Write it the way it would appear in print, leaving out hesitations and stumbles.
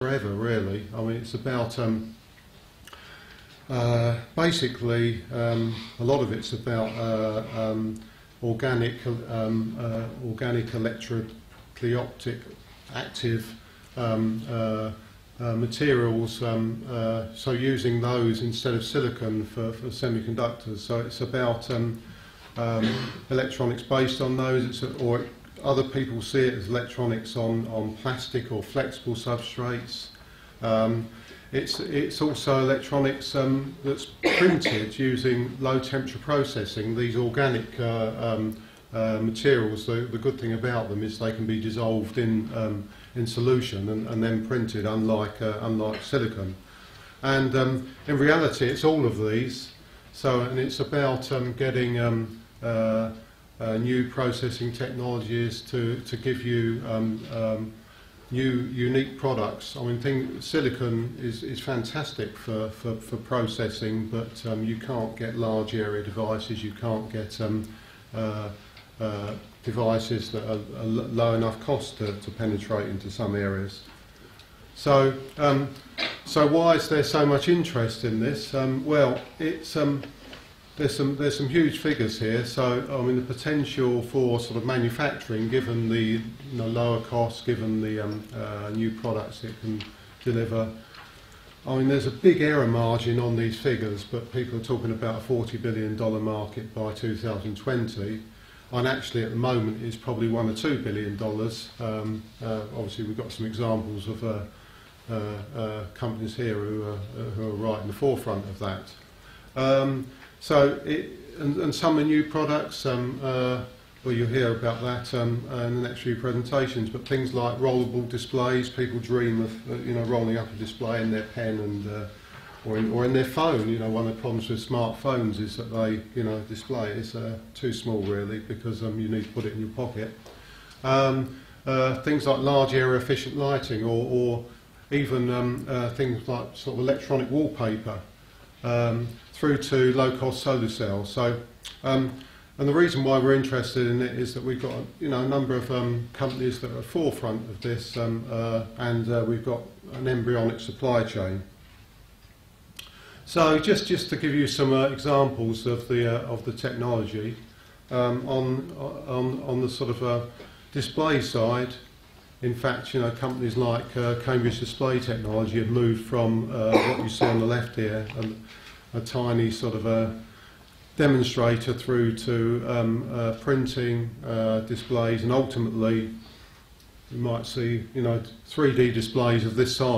forever, really. I mean, it's about basically a lot of it's about organic electrically optic active materials, so using those instead of silicon for semiconductors. So it's about electronics based on those, or other people see it as electronics on plastic or flexible substrates. It's also electronics that's printed using low temperature processing. These organic materials, the good thing about them is they can be dissolved in solution and then printed, unlike silicon. And in reality, it's all of these. So, and it's about getting new processing technologies to give you new unique products. I mean, silicon is fantastic for processing, but you can't get large area devices. You can't get devices that are low enough cost to penetrate into some areas. So, so why is there so much interest in this? Well, it's there's some huge figures here. So, I mean, the potential for sort of manufacturing, given the lower costs, given the new products it can deliver. I mean, there's a big error margin on these figures, but people are talking about a $40 billion market by 2020. And actually, at the moment, it's probably $1 or $2 billion. Obviously, we've got some examples of companies here who are right in the forefront of that. And some are new products. Well, you'll hear about that in the next few presentations. But things like rollable displays, people dream of rolling up a display in their pen and or in their phone. One of the problems with smartphones is that they display is too small, really, because you need to put it in your pocket. Things like large area efficient lighting, or even things like sort of electronic wallpaper. Through to low-cost solar cells. So, and the reason why we're interested in it is that we've got a number of companies that are at the forefront of this, and we've got an embryonic supply chain. So, just to give you some examples of the technology, on the sort of display side. In fact, companies like Cambridge Display Technology have moved from what you see on the left here, a tiny sort of a demonstrator, through to printing displays, and ultimately you might see 3D displays of this size.